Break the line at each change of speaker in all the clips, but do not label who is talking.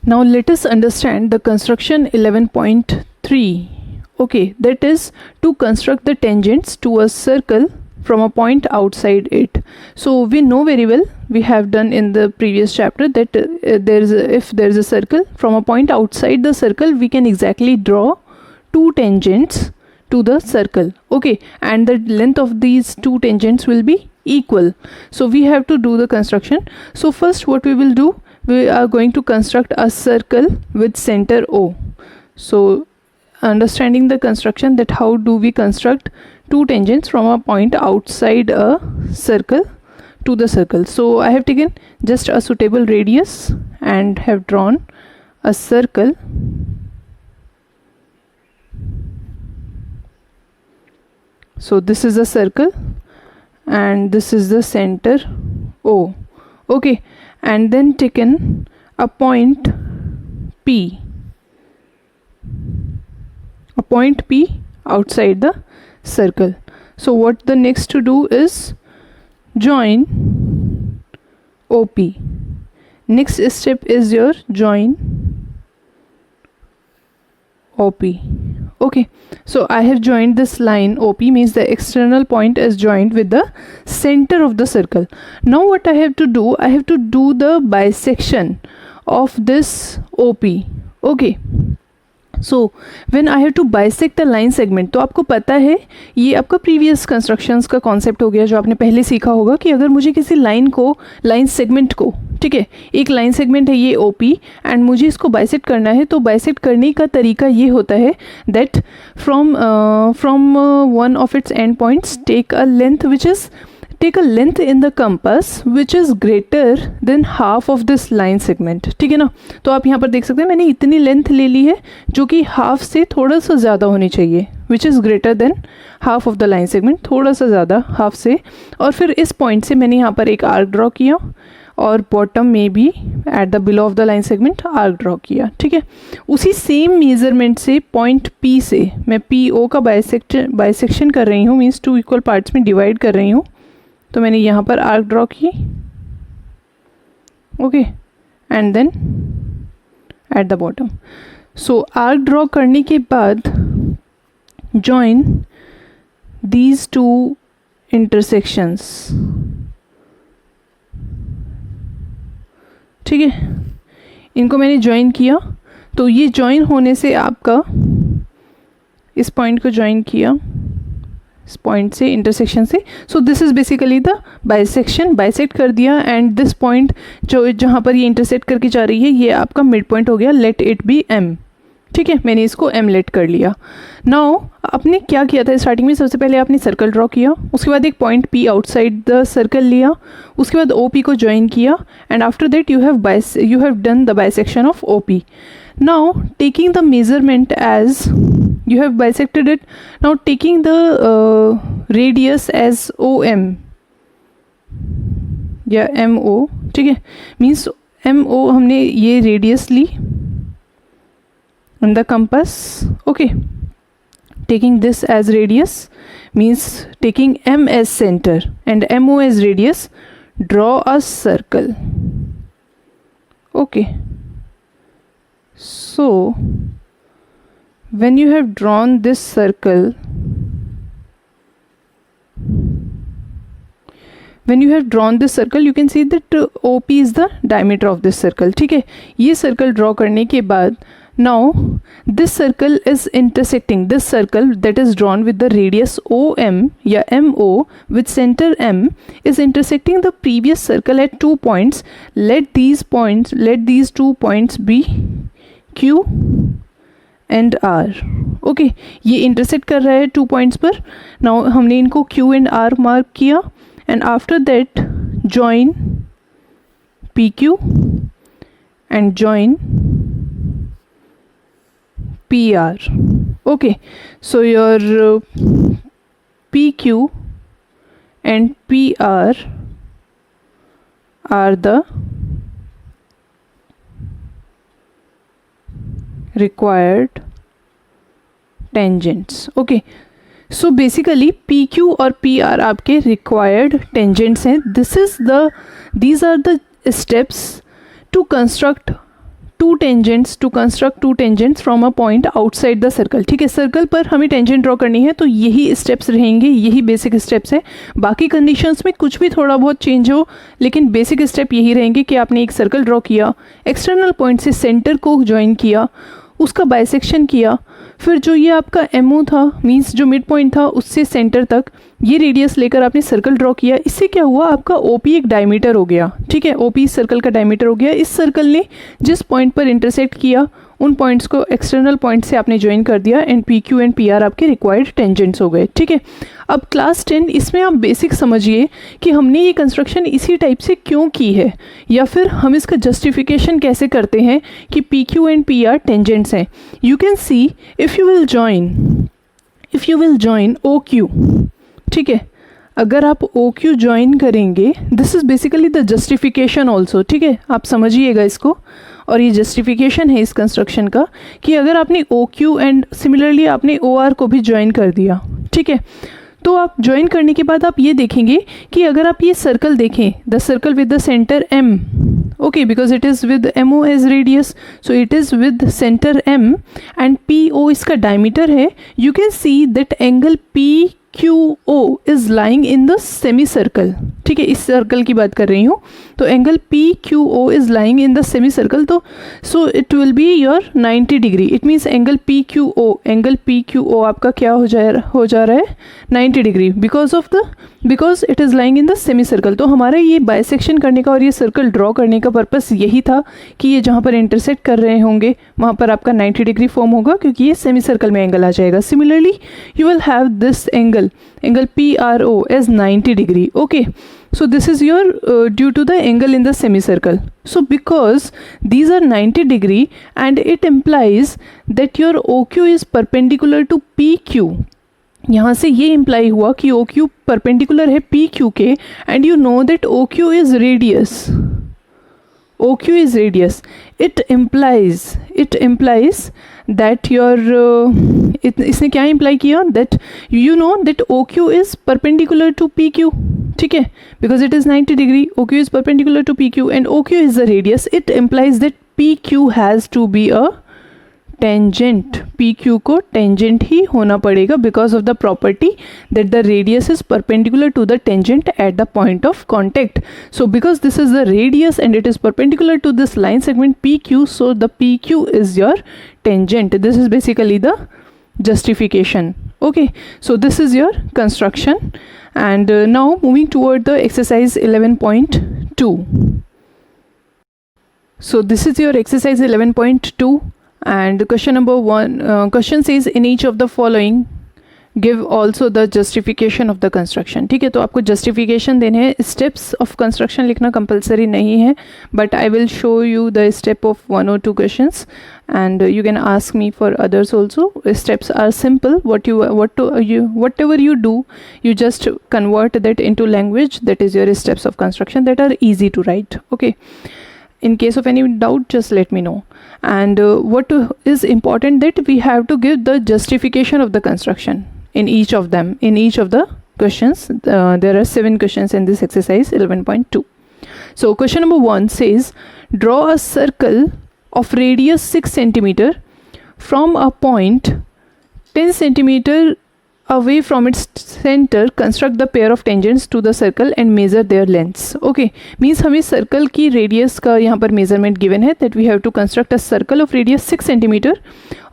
Now let us understand the construction 11.3. Okay, that is to construct the tangents to a circle from a point outside it. So we know very well, we have done in the previous chapter that if there is a circle, from a point outside the circle we can exactly draw two tangents to the circle. Okay, and the length of these two tangents will be equal. So we have to do the construction. So first what we will do, we are going to construct a circle with center O. So understanding the construction, that how do we construct two tangents from a point outside a circle to the circle. So I have taken just a suitable radius and have drawn a circle. So this is a circle and this is the center O. Okay, and then taken a point P, outside the circle. So what the next to do is join OP. Next step is your join OP. Okay, so I have joined this line. OP means the external point is joined with the center of the circle. Now what I have to do, I have to do the bisection of this OP. Okay, so when I have to bisect the line segment, तो आपको पता है ये आपका previous constructions का concept हो गया जो आपने पहले सीखा होगा कि अगर मुझे किसी लाइन सेगमेंट को, ठीक है, एक लाइन सेगमेंट है ये OP एंड मुझे इसको बाइसेक्ट करना है, तो बाइसेक्ट करने का तरीका ये होता है that from one of its end points take a length in the compass which is greater than half of this line segment. ठीक है ना, तो आप यहाँ पर देख सकते हैं मैंने इतनी लेंथ ले ली है जो कि हाफ से थोड़ा सा ज़्यादा होनी चाहिए, which is greater than half of the line segment, थोड़ा सा ज़्यादा हाफ से. और फिर इस पॉइंट से मैंने यहाँ पर एक आर्क ड्रॉ किया और बॉटम में भी at the below of the line segment arc draw किया. ठीक है, उसी सेम मेजरमेंट से पॉइंट P से मैं PO का बाइसेक्शन कर रही हूँ, मीन्स टू इक्वल पार्ट्स में डिवाइड कर रही हूँ. तो मैंने यहाँ पर आर्क ड्रॉ की. Okay, and then at the bottom. So arc draw करने के बाद जॉइन दीज टू इंटरसेक्शंस. ठीक है, इनको मैंने ज्वाइन किया. तो ये ज्वाइन होने से आपका इस पॉइंट को ज्वाइन किया इस पॉइंट से, इंटरसेक्शन से. So this is basically the bisection. Bisect कर दिया एंड दिस पॉइंट जो जहाँ पर ये इंटरसेक्ट करके जा रही है ये आपका मिड पॉइंट हो गया. Let it be M. ठीक है, मैंने इसको M लेट कर लिया. नाउ आपने क्या किया था स्टार्टिंग में, सबसे पहले आपने सर्कल ड्रॉ किया, उसके बाद एक point P outside the circle लिया, उसके बाद OP को ज्वाइन किया and after that you have done the bisection of OP. Now taking the measurement as you have bisected it, now taking the radius as OM या MO. ठीक है, means MO हमने ये रेडियस ली in the compass. Okay, taking this as radius means taking M as center and MO as radius, draw a circle. Okay, so when you have drawn this circle, you can see that OP is the diameter of this circle. ठीक है, ये circle draw करने के बाद now this circle is intersecting, this circle that is drawn with the radius OM या MO with center M is intersecting the previous circle at 2 points. Let these 2 points be Q and R. Okay, ये intersect कर रहा है 2 points पर. Now हमने इनको Q and R mark किया and after that join PQ and join PR. Okay, so your PQ and PR are the required tangents. Okay, so basically PQ और PR आपके required tangents हैं. These are the steps to construct two tangents to construct two tangents from a point outside the circle. ठीक है, circle पर हमें tangent draw करनी है, तो यही स्टेप्स रहेंगे, यही बेसिक स्टेप्स है। बाकी कंडीशंस में कुछ भी थोड़ा बहुत चेंज हो, लेकिन बेसिक स्टेप यही रहेंगे कि आपने एक सर्कल ड्रॉ किया, एक्सटर्नल पॉइंट से सेंटर को ज्वाइन किया, उसका बाइसेक्शन किया, फिर जो ये आपका एमओ था, मींस जो मिड पॉइंट था, उससे सेंटर तक ये रेडियस लेकर आपने सर्कल ड्रॉ किया। इससे क्या हुआ, आपका ओपी एक डायमीटर हो गया। ठीक है, ओपी सर्कल का डायमीटर हो गया। इस सर्कल ने जिस पॉइंट पर इंटरसेक्ट किया, उन पॉइंट्स को एक्सटर्नल पॉइंट से आपने ज्वाइन कर दिया, and P Q and P are आपके रिक्वायर्ड टेंजेंट्स हो गए। ठीक है, अब क्लास 10 इसमें आप बेसिक समझिए कि हमने ये कंस्ट्रक्शन इसी टाइप से क्यों की है, या फिर हम इसका जस्टिफिकेशन कैसे करते हैं कि P Q and P R tangents हैं। You can see if you will join O Q, ठीक है, अगर आप ओ क्यू ज्वाइन करेंगे, this is basically the justification also. ठीक है, आप समझिएगा इसको, और ये जस्टिफिकेशन है इस कंस्ट्रक्शन का कि अगर आपने ओ क्यू एंड सिमिलरली आपने ओ आर को भी ज्वाइन कर दिया, ठीक है, तो आप ज्वाइन करने के बाद आप ये देखेंगे कि अगर आप ये सर्कल देखें, the circle with the centre M, okay, because it is with M O as radius, so it is with centre M and P O इसका डायमीटर है। You can see that angle P Q O is lying in the semi circle. ठीक है, इस circle की बात कर रही हूँ, तो angle P Q O is lying in the semi circle, तो so it will be your 90 degree. It means angle P Q O आपका क्या हो जा रहा है 90 degree, because it is lying in the semi circle. तो हमारा ये बाइसेक्शन करने का और ये सर्कल ड्रॉ करने का पर्पस यही था कि ये जहाँ पर इंटरसेक्ट कर रहे होंगे वहाँ पर आपका 90 डिग्री फॉर्म होगा, क्योंकि ये सेमी सर्कल में एंगल आ जाएगा। Similarly you will have this angle PRO as 90 degree. Okay, so this is your due to the angle in the semicircle. So because these are 90 degree and it implies that your OQ is perpendicular to PQ. यहाँ से ये imply हुआ कि OQ perpendicular है PQ के, and you know that OQ is radius. It implies that your इसने क्या imply किया, that you know that OQ is perpendicular to PQ. ठीक है, because it is 90 degree, OQ is perpendicular to PQ and OQ is the radius. It implies that PQ has to be a tangent. PQ को tangent ही होना पड़ेगा because of the property that the radius is perpendicular to the tangent at the point of contact. So because this is the radius and it is perpendicular to this line segment PQ, so the PQ is your tangent. This is basically the justification. Okay, so this is your construction, and now moving toward the exercise 11.2. So this is your exercise 11.2, and question number 1 question says in each of the following give also the justification of the construction. ठीक है, तो आपको justification देने हैं। steps of construction लिखना compulsory नहीं है, but I will show you the step of 1 or 2 questions, and you can ask me for others also. Steps are simple. Whatever you do, you just convert that into language. That is your steps of construction that are easy to write. Okay, in case of any doubt, just let me know. And what is important, that we have to give the justification of the construction in each of them, in each of the questions. There are 7 questions in this exercise 11.2. So question number 1 says, draw a circle of radius 6 centimeter from a point 10 centimeter away from its center. Construct the pair of tangents to the circle and measure their lengths. Okay, means हमें circle की radius का यहाँ पर measurement given है, that we have to construct a circle of radius 6 centimeter,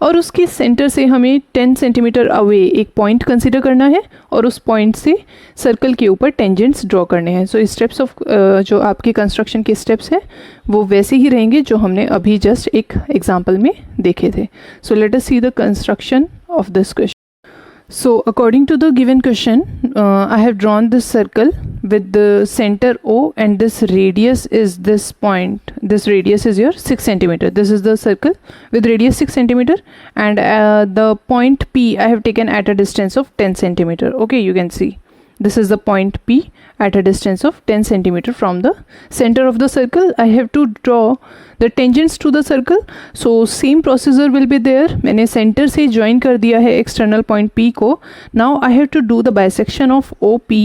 और उसके centre से हमें 10 सेंटीमीटर अवे एक पॉइंट कंसिडर करना है, और उस पॉइंट से सर्कल के ऊपर टेंजेंट्स ड्रॉ करने हैं। सो स्टेप्स ऑफ जो आपके कंस्ट्रक्शन के स्टेप्स हैं वो वैसे ही रहेंगे जो हमने अभी जस्ट एक एग्जाम्पल में देखे थे। सो let us see the construction of this question. So according to the given question, I have drawn this circle with the center O, and this radius is this point. This radius is your 6 centimeter. This is the circle with radius 6 centimeter, and the point P I have taken at a distance of 10 centimeter. Okay, you can see this is the point P at a distance of 10 centimeter from the center of the circle. I have to draw the tangents to the circle. So same procedure will be there. मैंने center से join कर दिया है external point P को. Now I have to do the bisection of OP.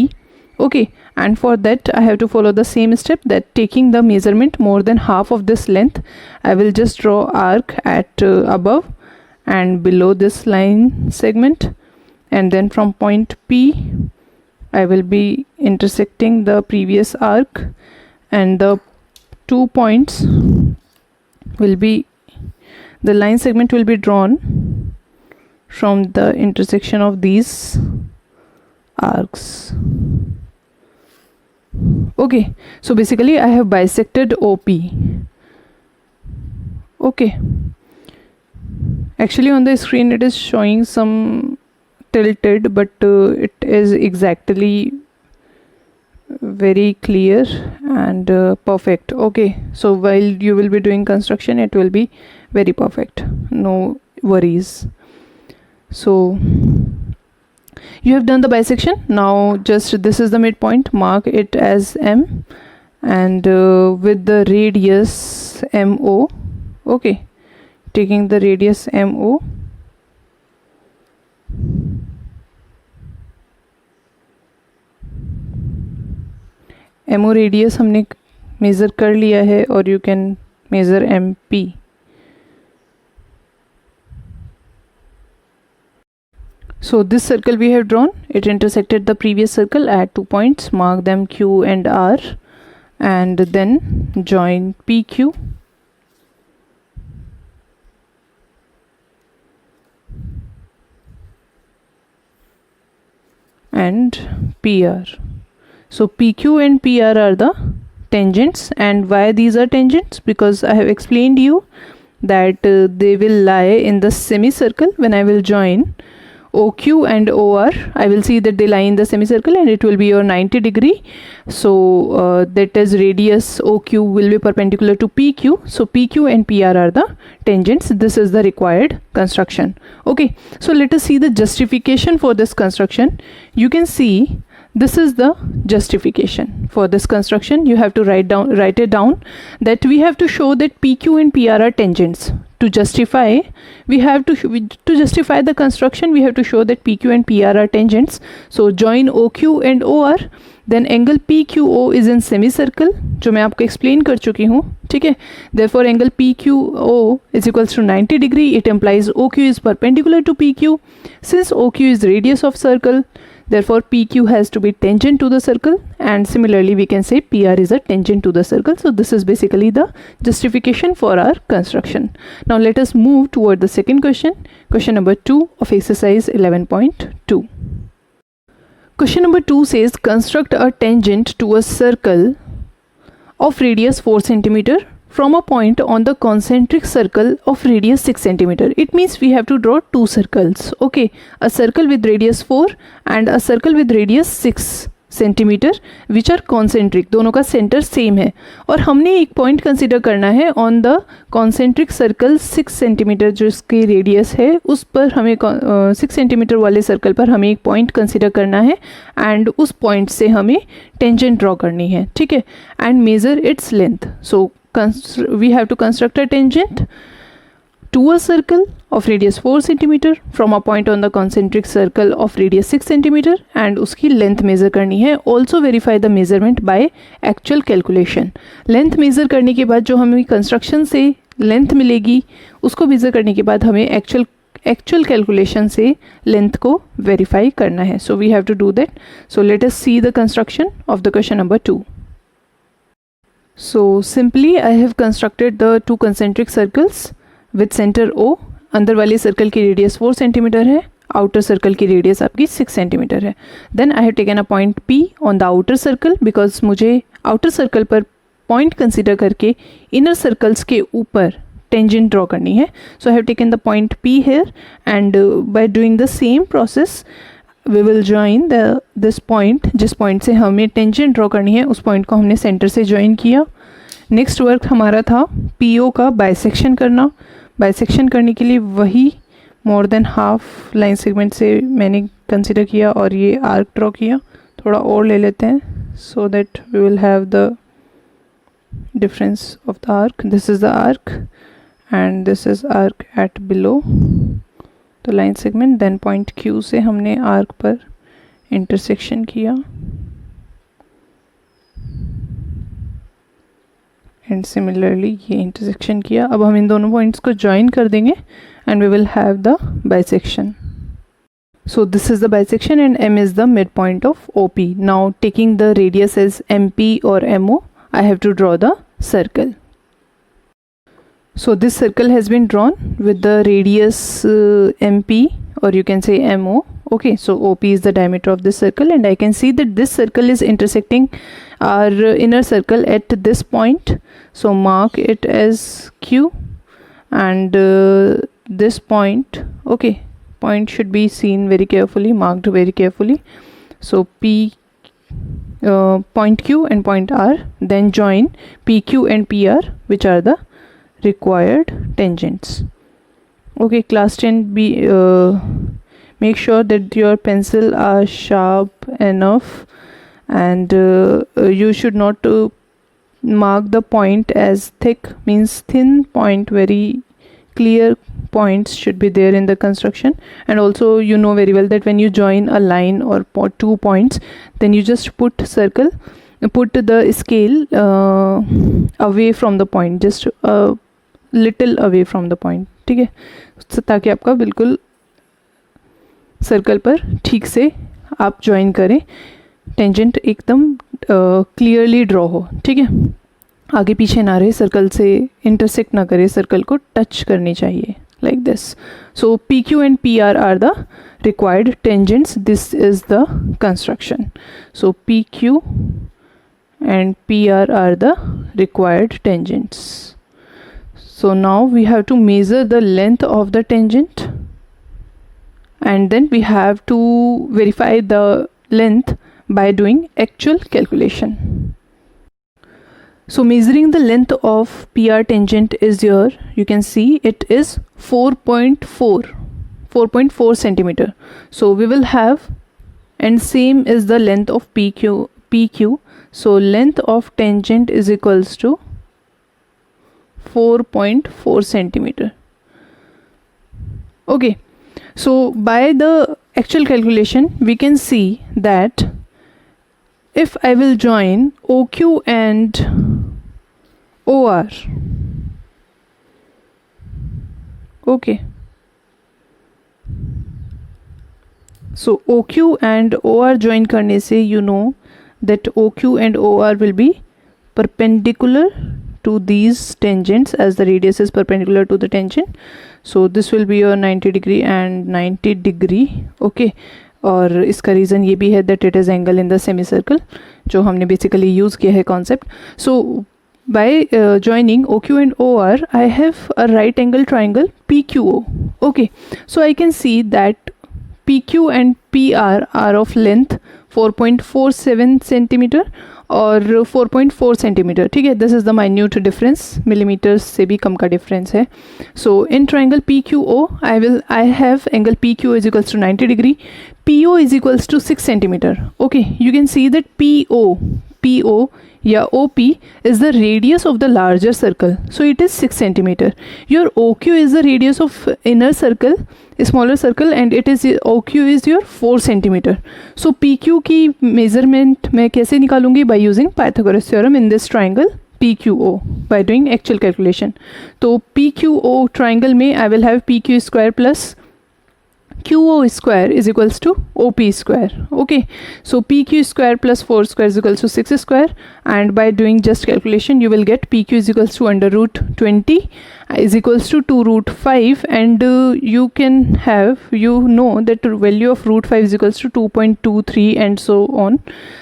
Okay, and for that I have to follow the same step, that taking the measurement more than half of this length, I will just draw arc at above and below this line segment, and then from point P I will be intersecting the previous arc, and the 2 points will be, the line segment will be drawn from the intersection of these arcs. Okay, so basically I have bisected OP. Okay, actually on the screen it is showing some tilted, but it is exactly very clear and perfect. Okay, so while you will be doing construction, it will be very perfect, no worries. So you have done the bisection. Now just this is the midpoint, mark it as M, and with the radius MO. Okay, taking the radius MO, MO radius हमने measure कर लिया है, और you can measure MP. So this circle we have drawn, it intersected the previous circle at 2 points, mark them Q and R, and then join PQ and PR. So PQ and PR are the tangents. And why these are tangents? Because I have explained you that they will lie in the semicircle. When I will join OQ and OR, I will see that they lie in the semicircle, and it will be your 90 degree. So that is radius OQ will be perpendicular to PQ. So PQ and PR are the tangents. This is the required construction. Okay, so let us see the justification for this construction. You can see this is the justification for this construction. You have to write it down that we have to show that PQ and PR are tangents. To justify, we have to justify the construction, we have to show that PQ and PR are tangents. So join OQ and OR, then angle PQO is in semicircle, जो मैं आपको explain कर चुकी हूँ, ठीक है. Therefore angle PQO is equals to 90 degree. It implies OQ is perpendicular to PQ. Since OQ is radius of circle, therefore PQ has to be tangent to the circle, and similarly we can say PR is a tangent to the circle. So this is basically the justification for our construction. Now let us move toward the second question, question number 2 of exercise 11.2. Question number 2 says construct a tangent to a circle of radius 4 cm from a point on the concentric circle of radius 6 cm. It means we have to draw two circles. Okay, a circle with radius 4 and a circle with radius 6 cm which are concentric. दोनों का centre same है, और हमने एक point consider करना है on the concentric circle 6 centimetre जो इसकी रेडियस है, उस पर हमें 6 सेंटीमीटर वाले सर्कल पर हमें एक पॉइंट कंसिडर करना है, एंड उस पॉइंट से हमें टेंजेंट ड्रॉ करनी है, ठीक है, and measure its length. So we have to construct a tangent to a circle of radius 4 cm from a point on the concentric circle of radius 6 cm, and उसकी length measure करनी है. Also verify the measurement by actual calculation. Length measure करने के बाद जो हमें construction से length मिलेगी, उसको measure करने के बाद हमें actual calculation से length को verify करना है. So we have to do that. So let us see the construction of the question number 2. So simply I have constructed the two concentric circles with center O. अंदर वाले circle की radius 4 centimetre है, outer circle की radius आपकी 6 centimetre है. Then I have taken a point P on the outer circle, because मुझे outer circle पर point consider करके इनर सर्कल्स के ऊपर टेंजेंट ड्रॉ करनी है. So I have taken the point P here, and by doing the same process we will join this point. जिस point से हमें टेंजेंट ड्रॉ करनी है उस पॉइंट को हमने सेंटर से ज्वाइन किया. नेक्स्ट वर्क हमारा था PO का बाइसेक्शन करना. बाइसेक्शन करने के लिए वही more than half line segment से मैंने कंसिडर किया और ये आर्क ड्रॉ किया. थोड़ा और ले लेते हैं so that we will have the difference of the arc. This is the arc and this is arc at below the line segment. Then point Q से हमने आर्क पर इंटरसेक्शन किया. एंड सिमिलरली ये इंटरसेक्शन किया. अब हम इन दोनों points को ज्वाइन कर देंगे and we will have the bisection. So this is the bisection and M is the midpoint of OP. Now taking the radius as MP or MO, I have to draw the circle. So this circle has been drawn with the radius MP, or you can say MO. Okay, so OP is the diameter of this circle, and I can see that this circle is intersecting our inner circle at this point. So mark it as Q, and this point, okay, point should be seen very carefully, marked very carefully. So point Q and point R, then join PQ and PR, which are the required tangents. Okay, class 10 make sure that your pencil are sharp enough, and you should not mark the point as thick, means thin point. Very clear points should be there in the construction. And also you know very well that when you join a line or 2 points, then you just put the scale away from the point, just a little away from the point. ठीक है, ताकि आपका बिल्कुल circle पर ठीक से आप join करें, टेंजेंट एकदम क्लियरली ड्रॉ हो. ठीक है, आगे पीछे ना रहे, सर्कल से इंटरसेक्ट ना करे, सर्कल को टच करनी चाहिए, like this. So PQ and PR are the required tangents. This is the construction. So PQ and PR are the required tangents. So now we have to measure the length of the tangent, and then we have to verify the length by doing actual calculation. So measuring the length of PR tangent is here, you can see it is 4.4 centimeter. So we will have, and same is the length of PQ. So length of tangent is equals to 4.4 centimeter. Okay, so by the actual calculation we can see that if I will join OQ and OR, okay, so OQ and OR join करने से you know that OQ and OR will be perpendicular to these tangents, as the radius is perpendicular to the tangent. So this will be your 90 degree and 90 degree. Okay, और इसका reason ये भी है that it is angle in the semicircle, जो हमने basically use किया है concept. So by joining OQ and OR, I have a right angle triangle PQO. Okay, so I can see that PQ and PR are of length 4.47 centimeter और 4.4 centimeter. ठीक है, this is the minute difference, millimeters से भी कम का difference है. So in triangle PQO, I have angle PQ is equals to 90 degree, PO is equals to 6 centimeter. Okay, you can see that PO या OP is the radius of the larger circle, so it is 6 centimeter. Your OQ is the radius of inner circle, smaller circle, and it is OQ is your 4 centimeter. So PQ की measurement मैं कैसे निकालूंगी? By using Pythagoras theorem in this triangle PQO by doing actual calculation. तो PQO triangle में I will have PQ square plus QO square is equals to OP square. Okay, so PQ square plus 4 square is equals to 6 square, and by doing just calculation you will get PQ is equals to under root 20 is equals to 2 root 5, and you can have, you know that value of root 5 is equals to 2.23 and so on,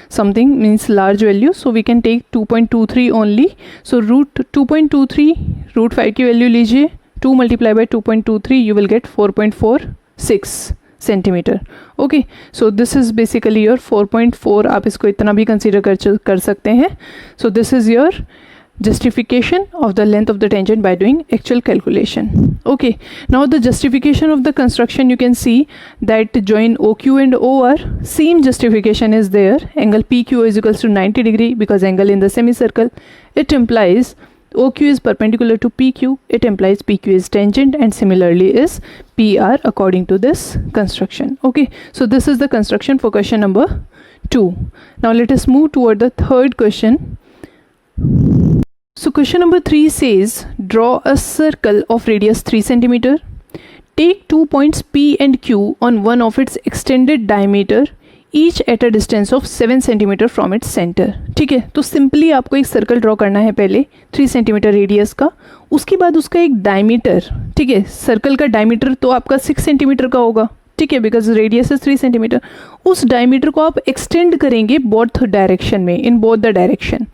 something means large value, so we can take 2.23 only. So root 2.23 root 5 की value लीजिए, 2 multiplied by 2.23 you will get 4.46 centimetre. Okay, so this is basically your 4.4, आप इसको इतना भी consider कर सकते हैं. So this is your justification of the length of the tangent by doing actual calculation. Okay, now the justification of the construction, you can see that join OQ and OR, same justification is there. Angle PQ is equals to 90 degree because angle in the semicircle. It implies OQ is perpendicular to PQ, it implies PQ is tangent, and similarly is PR according to this construction. Okay, so this is the construction for question number 2. Now let us move toward the third question. So question number 3 says, draw a circle of radius 3 centimeter. Take 2 points P and Q on one of its extended diameter, each at a distance of 7 centimeter from its center. ठीक है, तो simply आपको एक circle draw करना है पहले 3 centimetre radius का, उसके बाद उसका एक डायमीटर, ठीक है, सर्कल का डायमीटर तो आपका 6 सेंटीमीटर का होगा, ठीक है, बिकॉज रेडियस इज 3 सेंटीमीटर. उस डायमीटर को आप एक्सटेंड करेंगे बोथ डायरेक्शन में, इन बोथ द डायरेक्शन,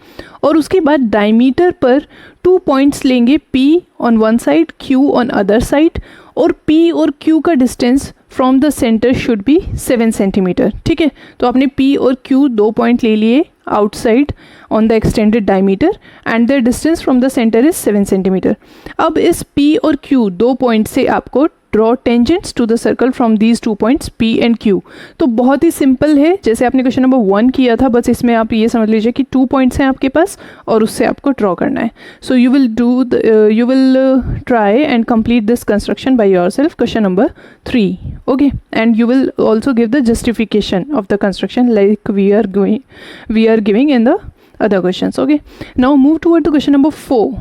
और उसके बाद डायमीटर पर 2 पॉइंट्स लेंगे, P on one side, Q on other side, और P और Q का distance from the centre should be 7 centimetre. ठीक है, तो आपने P और Q 2 पॉइंट ले लिए outside on the extended diameter and the distance from the centre is 7 centimetre. अब इस P और Q 2 पॉइंट से आपको draw tangents to the circle from these 2 points P and Q. तो बहुत ही सिंपल है, जैसे आपने क्वेश्चन नंबर 1 किया था, बस इसमें आप ये समझ लीजिए कि 2 पॉइंट्स हैं आपके पास और उससे आपको ड्रॉ करना है. So you will try and complete this construction by yourself, question number 3. Okay, and you will also give the justification of the construction like we are giving in the other questions. Okay, now move toward the question number 4.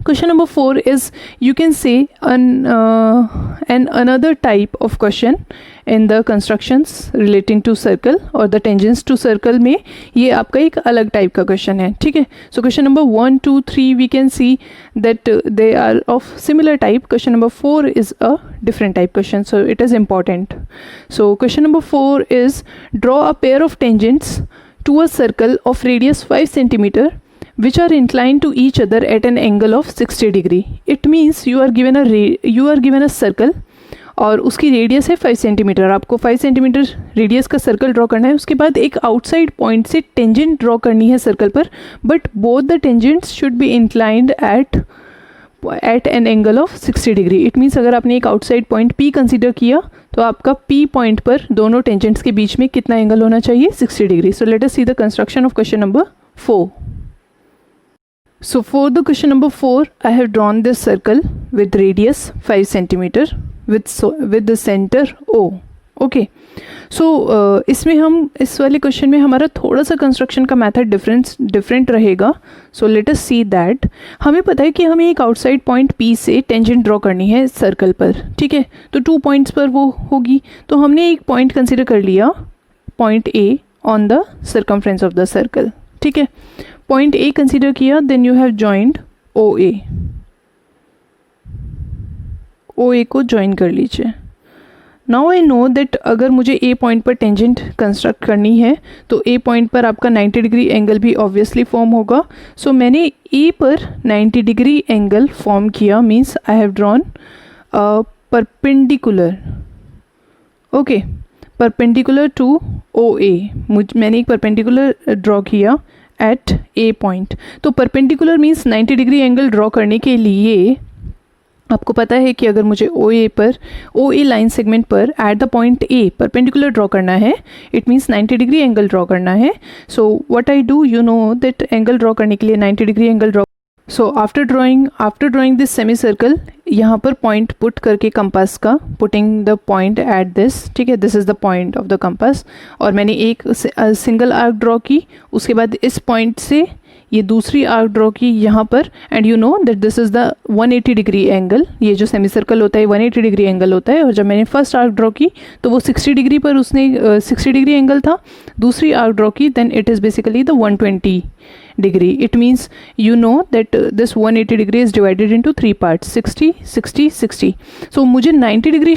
Question number 4 is, you can say another type of question in the constructions relating to circle or the tangents to circle में ये आपका एक अलग type का question है. ठीक है, so question number 1, 2, 3 we can see that they are of similar type. Question number 4 is a different type question, so it is important. So question number 4 is, draw a pair of tangents to a circle of radius 5 centimeter which are inclined to each other at an angle of 60 degree. It means you are given a circle और उसकी radius है 5 centimetre. आपको 5 centimetre radius का circle draw करना है. उसके बाद एक आउटसाइड पॉइंट से टेंजेंट ड्रॉ करनी है सर्कल पर, but both the tangents should be inclined at an angle of 60 degree. It means अगर आपने एक आउटसाइड पॉइंट P कंसिडर किया तो आपका P पॉइंट पर दोनों टेंजेंट्स के बीच में कितना एंगल होना चाहिए? 60 degree. So let us see the construction of question number 4. So for the question number 4, I have drawn this circle with radius 5 centimeter with the center O. Okay. So इसमें हम इस वाले question में हमारा थोड़ा सा कंस्ट्रक्शन का method different रहेगा. सो लेट अस सी दैट. हमें पता है कि हमें एक आउटसाइड पॉइंट P से टेंजेंट ड्रॉ करनी है सर्कल पर. ठीक है, तो 2 पॉइंट्स पर वो होगी. तो हमने एक पॉइंट कंसिडर कर लिया, point A on the circumference of the circle. ठीक है, पॉइंट A कंसिडर किया, then you have joined OA. OA को ज्वाइन कर लीजिए. नाउ आई नो दैट अगर मुझे A पॉइंट पर टेंजेंट कंस्ट्रक्ट करनी है तो A पॉइंट पर आपका 90 डिग्री एंगल भी ऑब्वियसली फॉर्म होगा. सो मैंने A पर 90 डिग्री एंगल फॉर्म किया, means I have drawn perpendicular. Okay, perpendicular to OA. मैंने एक परपेंडिकुलर ड्रॉ किया एट A पॉइंट. तो perpendicular means 90 degree angle draw करने के लिए आपको पता है कि अगर मुझे OA लाइन सेगमेंट पर eight the point A perpendicular draw करना है, it means 90 degree angle draw करना है. So what I do, you know that angle draw करने के लिए 90 degree angle draw. So after drawing this semi circle, यहाँ पर पॉइंट पुट करके कंपास का, putting the point at this. ठीक है, this is the point of the compass. और मैंने एक सिंगल आर्क ड्रॉ की, उसके बाद इस पॉइंट से ये दूसरी आर्क ड्रॉ की यहाँ पर, and you know that this is the 180 degree angle. ये जो सेमी सर्कल होता है 180 डिग्री एंगल होता है. और जब मैंने फर्स्ट आर्क ड्रॉ की तो वो 60 डिग्री पर उसने 60 डिग्री एंगल था. दूसरी आर्क ड्रॉ की, then it is basically the 120 degree. It means you know that this 180 degree is divided into 3 parts, 60, 60, 60. So मुझे 90 डिग्री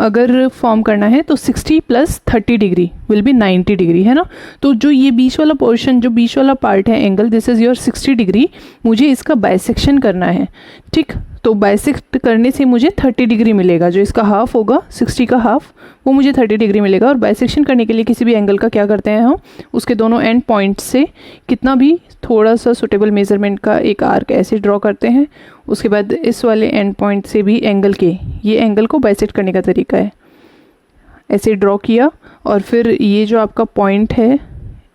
अगर फॉर्म करना है तो 60 plus 30 degree will be 90 degree, है ना. तो जो ये बीच वाला पोर्शन, जो बीच वाला पार्ट है angle, this is your 60 degree. मुझे इसका बाइसेक्शन करना है. ठीक, तो बाइसेक्ट करने से मुझे 30 डिग्री मिलेगा. जो इसका हाफ होगा, 60 का हाफ, वो मुझे 30 डिग्री मिलेगा. और बाइसेक्शन करने के लिए किसी भी एंगल का क्या करते हैं हम, उसके दोनों एंड पॉइंट से कितना भी थोड़ा सा सुटेबल मेजरमेंट का एक आर्क ऐसे ड्रॉ करते हैं. उसके बाद इस वाले एंड पॉइंट से भी एंगल के, ये एंगल को बाइसेक्ट करने का तरीका है. ऐसे ड्रॉ किया और फिर ये जो आपका पॉइंट है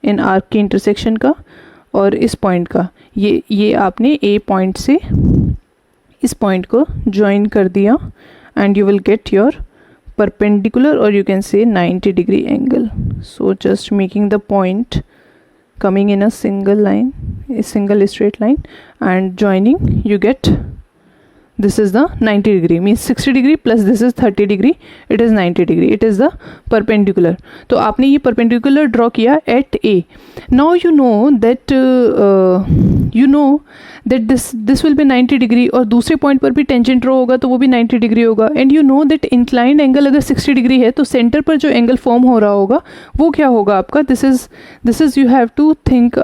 इन आर्क के इंटरसेक्शन का और इस पॉइंट का, ये आपने A पॉइंट से इस पॉइंट को ज्वाइन कर दिया, and you will get your perpendicular, or you can say 90 degree angle. So just making the point coming in a single line, a single straight line, and joining you get this is the 90 degree, means 60 degree plus this is 30 degree, it is 90 degree, it is the perpendicular. तो आपने ये perpendicular draw किया at A. Now you know that this will be 90 degree, और दूसरे point पर भी tangent draw होगा तो वो भी 90 degree होगा, and you know that inclined angle अगर 60 degree है तो center पर जो angle form हो रहा होगा वो क्या होगा आपका, this is you have to think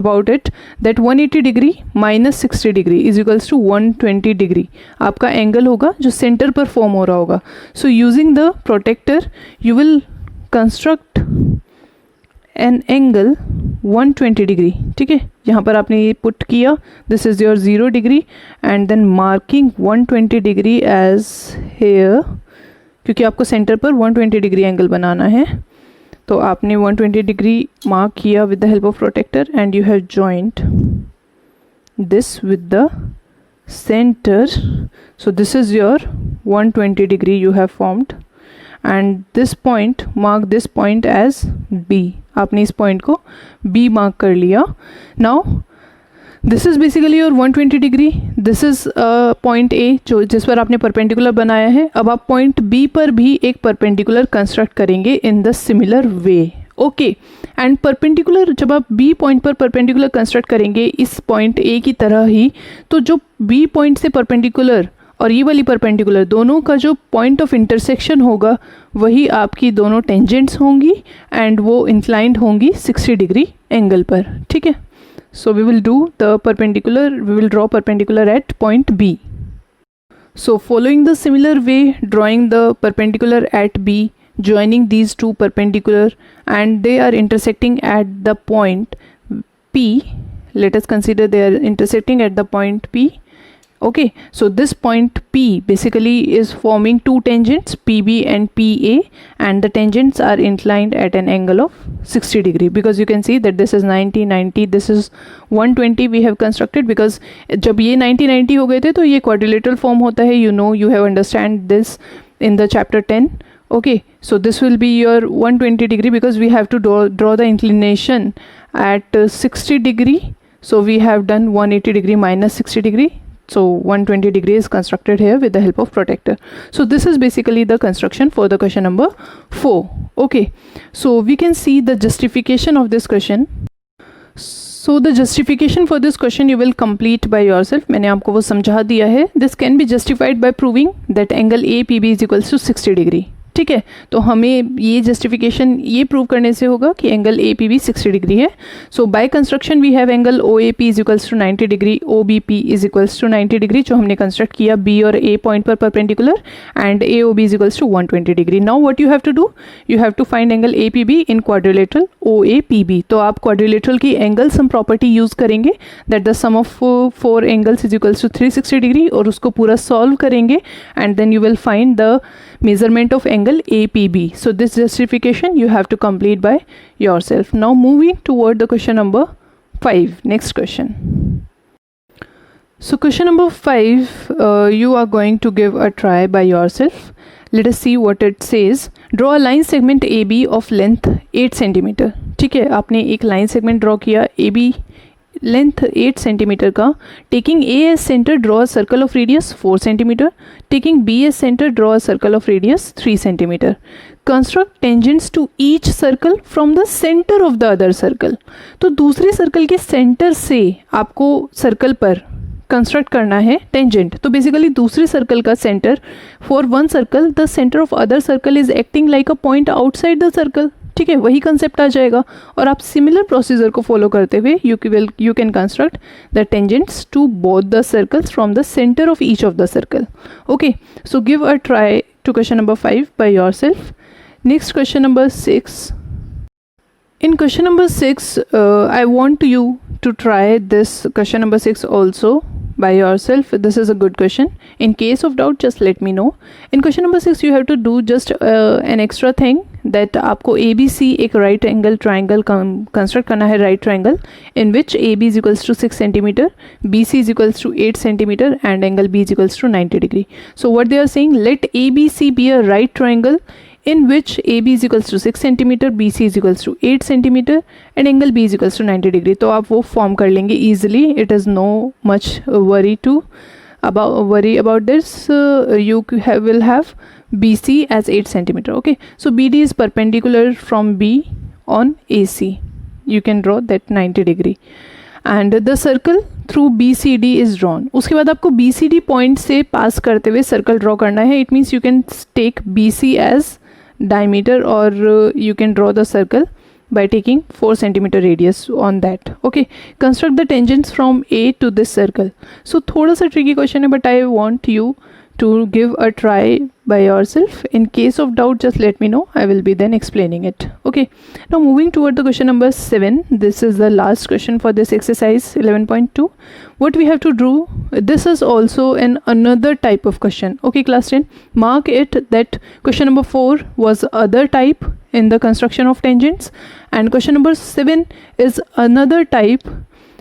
about it, that 180 degree minus 60 degree is equals to 120 degree आपका एंगल होगा जो सेंटर पर फॉर्म हो रहा होगा. So using the protractor you will construct an angle 120 degree. ठीक है, यहाँ पर आपने ये पुट किया, this is your 0 degree, and then marking 120 degree as here, क्योंकि आपको सेंटर पर 120 डिग्री एंगल बनाना है. तो आपने 120 डिग्री मार्क किया with the help of protractor, and you have joined this with the center. So this is your 120 degree you have formed, and this point, mark this point as B. आपने इस point को B mark कर लिया. Now this is basically your 120 degree. This is point A जो जिस पर आपने perpendicular बनाया है. अब आप point B पर भी एक perpendicular construct करेंगे in the similar way. Okay, and perpendicular जब आप बी पॉइंट पर परपेंडिकुलर कंस्ट्रक्ट करेंगे इस पॉइंट ए की तरह ही, तो जो बी पॉइंट से परपेंडिकुलर और ये वाली परपेंडिकुलर दोनों का जो पॉइंट ऑफ इंटरसेक्शन होगा वही आपकी दोनों टेंजेंट्स होंगी, एंड वो इंक्लाइंड होंगी 60 डिग्री एंगल पर. ठीक है, so we will do the perpendicular, we will draw perpendicular at point B. So following the similar way, drawing the perpendicular at B, joining these two perpendicular, and they are intersecting at the point P. Let us consider they are intersecting at the point P. Okay, so this point P basically is forming two tangents, PB and PA, and the tangents are inclined at an angle of 60 degree, because you can see that this is 90 90, this is 120 we have constructed, because जब ये 90 90 हो गए थे तो ये quadrilateral form होता है, you have understand this in the chapter 10. Okay, so this will be your 120 degree, because we have to draw the inclination at 60 degree. So we have done 180 degree minus 60 degree. So 120 degree is constructed here with the help of protector. So this is basically the construction for the question number 4. Okay, so we can see the justification of this question. So the justification for this question you will complete by yourself. मैंने आपको वो समझा दिया है. This can be justified by proving that angle APB is equals to 60 degree. ठीक है, तो हमें ये जस्टिफिकेशन ये प्रूव करने से होगा कि angle A P B 60 degree है. So by construction we have angle O A P is equals to 90 degree, O B P is equals to 90 degree, जो हमने कंस्ट्रक्ट किया बी और ए पॉइंट पर perpendicular, and A O B is equals to 120 degree. Now what you have to do, you have to find angle A P B in quadrilateral O A P B. तो आप quadrilateral की angle sum property use करेंगे, that the sum of 4 angles is equals to 360 degree, और उसको पूरा solve करेंगे, and then you will find the measurement of angle APB. So this justification you have to complete by yourself. Now moving toward the question number 5. Next question. So question number 5, you are going to give a try by yourself. Let us see what it says. Draw a line segment AB of length 8 cm. ठीक है, आपने एक line segment draw किया AB length 8 centimetre का. Taking A as centre draw a circle of radius 4 centimetre. Taking B as centre draw a circle of radius 3 centimetre. Construct tangents to each circle from the centre of the other circle. तो दूसरे circle के centre से आपको circle पर construct करना है tangent. तो basically दूसरे सर्कल का centre, for one circle the centre of other circle is acting like a point outside the circle. ठीक है, वही कंसेप्ट आ जाएगा, और आप सिमिलर प्रोसीजर को फॉलो करते हुए you can construct the tangents to both the circles from the centre of each of the circle. Okay, so give a try to question number 5 by yourself. Next question number 6. In question number 6, I want you to try this question number 6 also by yourself. This is a good question. In case of doubt, just let me know. In question number 6, you have to do just an extra thing, that आपको ABC एक right angle triangle construct करना है, right triangle in which AB is equals to 6 centimeter, BC is equals to 8 centimeter, and angle B is equals to 90 degree. So what they are saying, let ABC be a right triangle in which AB is equals to 6 centimeter, BC is equals to 8 centimeter and angle B is equals to 90 degree. तो आप वो form कर लेंगे easily. It is no much worry about this. You will have BC as 8 centimeter. Okay, so BD is perpendicular from B on AC. You can draw that 90 degree. And the circle through BCD is drawn. उसके बाद आपको BCD point से पास करते हुए circle draw करना है. It means you can take BC as diameter or you can draw the circle by taking 4 centimeter radius on that. Okay, construct the tangents from A to this circle. So थोड़ा सा tricky question है, but I want you to give a try by yourself. In case of doubt, just let me know. I will be then explaining it. Okay, now moving toward the question number 7. This is the last question for this exercise 11.2. What we have to do, this is also another type of question. Okay, class 10, mark it that question number 4 was other type in the construction of tangents, and question number 7 is another type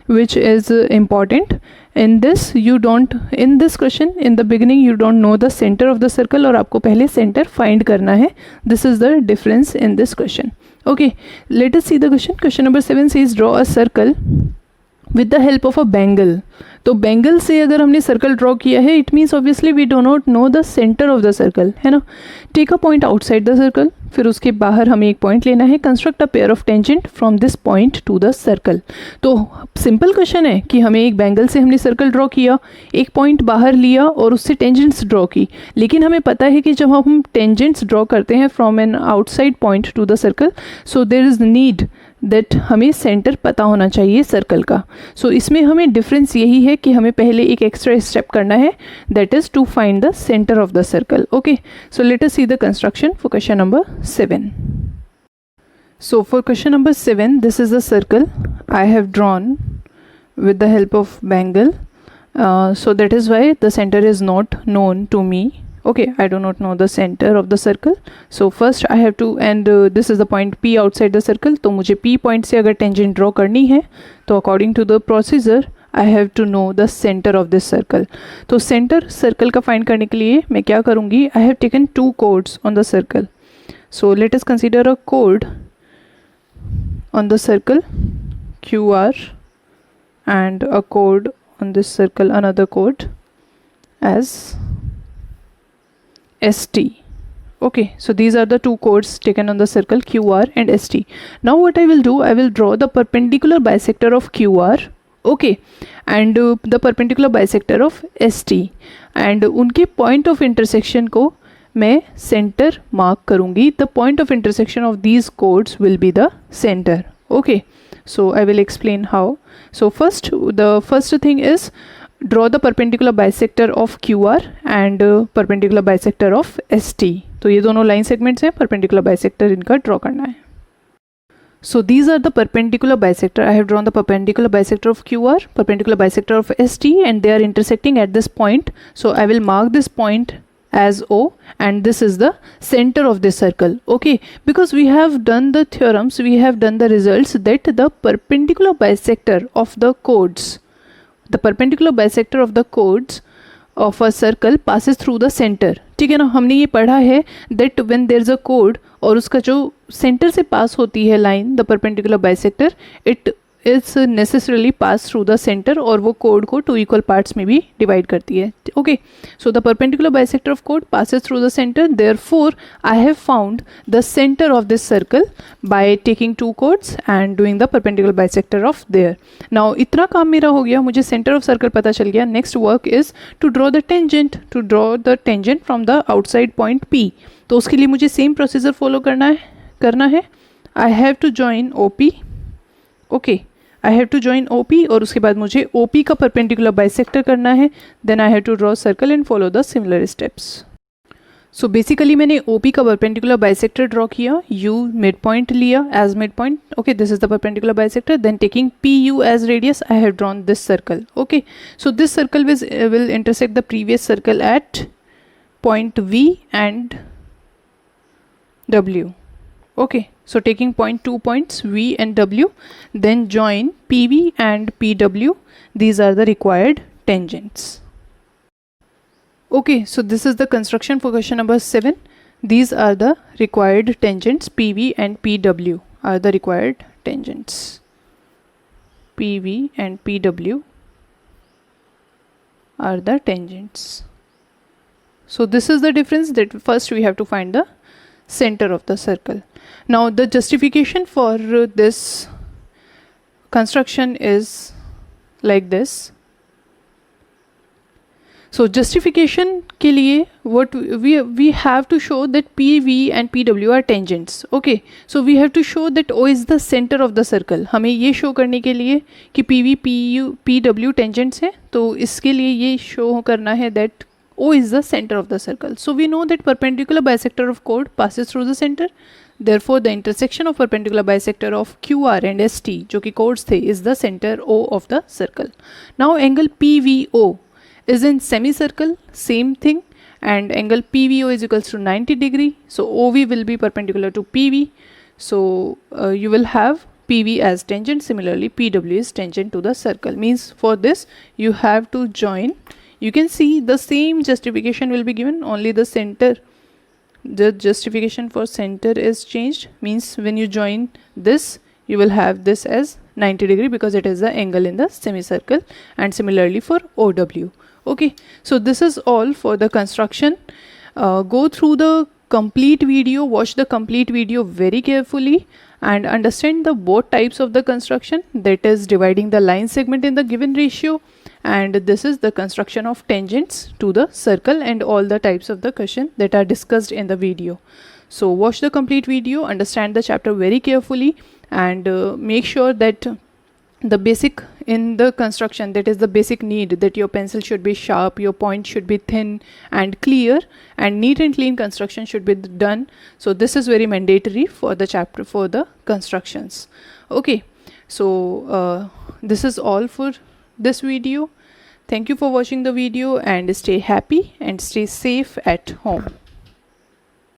which is important. In this question in the beginning you don't know the center of the circle और आपको पहले center find करना है. This is the difference in this question. Okay, let us see the question. Question number 7 says draw a circle with the help of a bangle. तो bangle से अगर हमने circle draw किया है, it means obviously we do not know the centre of the circle, है ना. Take a point outside the circle, फिर उसके बाहर हमें एक पॉइंट लेना है. Construct a pair of tangent from this point to the circle. तो सिंपल क्वेश्चन है कि हमें एक बैंगल से हमने सर्कल ड्रॉ किया, एक पॉइंट बाहर लिया और उससे टेंजेंट्स ड्रॉ की. लेकिन हमें पता है कि जब हम टेंजेंट्स ड्रॉ करते हैं from an outside point to the circle, so there is need that हमें सेंटर पता होना चाहिए सर्कल का. सो इसमें हमें डिफरेंस यही है कि हमें पहले एक एक्स्ट्रा स्टेप करना है, that is to find the centre of the circle. Okay, so let us see the construction for question number 7. So for question number 7, this is a circle I have drawn with the help of bangle. So that is why the center is not known to me. Okay, I do not know the center of the circle. So first I have to, and this is the point P outside the circle. तो मुझे P point से अगर tangent draw करनी है, तो according to the procedure I have to know the center of this circle. तो center circle का find करने के लिए मैं क्या करूँगी? I have taken 2 chords on the circle. So let us consider a chord on the circle QR and a chord on this circle, another chord as ST. Okay, so these are the 2 chords taken on the circle QR and ST. Now what I will do, I will draw the perpendicular bisector of QR. Okay, and the perpendicular bisector of ST, and उनके point of intersection को मैं center mark करूँगी. The point of intersection of these chords will be the center. Okay, so I will explain how. So the first thing is draw the perpendicular bisector of QR and perpendicular bisector of ST. तो ये दोनों line segments हैं, perpendicular bisector इनका draw करना है. So these are the perpendicular bisector. I have drawn the perpendicular bisector of QR, perpendicular bisector of ST, and they are intersecting at this point. So I will mark this point as O, and this is the center of this circle. Okay, because we have done the theorems, we have done the results that the perpendicular bisector of the chords, the perpendicular bisector of the chords of a circle passes through the center. ठीक है ना, हमने ये पढ़ा है that when there is a chord और उसका जो center से पास होती है line, the perpendicular bisector, it is necessarily pass through the center और वो chord को 2 equal parts में भी divide करती है. Okay, so the perpendicular bisector of chord passes through the center. Therefore, I have found the center of this circle by taking 2 chords and doing the perpendicular bisector of there. Now इतना काम मेरा हो गया, मुझे center of circle पता चल गया. Next work is to draw the tangent, from the outside point P. तो उसके लिए मुझे same procedure follow करना है. I have to join OP. Okay, I have to join OP और उसके बाद मुझे OP का perpendicular bisector करना है. Then I have to draw circle and follow the similar steps. So basically मैंने OP का perpendicular bisector draw किया, U midpoint लिया as midpoint. Okay, this is the perpendicular bisector. Then taking PU as radius, I have drawn this circle. Okay, so this circle will intersect the previous circle at point V and W. Okay, so taking 2 points V and W, then join PV and PW. These are the required tangents. Okay, so this is the construction for question number 7. these are the required tangents. PV and PW are the required tangents. PV and PW are the tangents. So this is the difference, that first we have to find the center of the circle. Now the justification for this construction is like this. So justification के लिए what we have to show that PV and PW are tangents. Okay, so we have to show that O is the center of the circle. हमें ये show करने के लिए कि PV PW tangents है, तो इसके लिए ये show करना है that O is the center of the circle. So we know that perpendicular bisector of chord passes through the center. Therefore the intersection of perpendicular bisector of QR and ST जो कि chords थे is the center O of the circle. Now angle PVO is in semicircle, same thing, and angle PVO is equals to 90 degree. So OV will be perpendicular to PV. So you will have PV as tangent. Similarly PW is tangent to the circle. Means for this you have to join. You can see the same justification will be given, only the center, the justification for center is changed. Means when you join this you will have this as 90 degree because it is the angle in the semicircle, and similarly for OW. Okay, so this is all for the construction. Go through the complete video, watch the complete video very carefully and understand the both types of the construction, that is dividing the line segment in the given ratio, and this is the construction of tangents to the circle, and all the types of the question that are discussed in the video. So watch the complete video, understand the chapter very carefully, and make sure that the basic in the construction, that is the basic need, that your pencil should be sharp, your point should be thin and clear, and neat and clean construction should be done. So this is very mandatory for the chapter for the constructions. Okay, so this is all for this video. Thank you for watching the video, and stay happy and stay safe at home.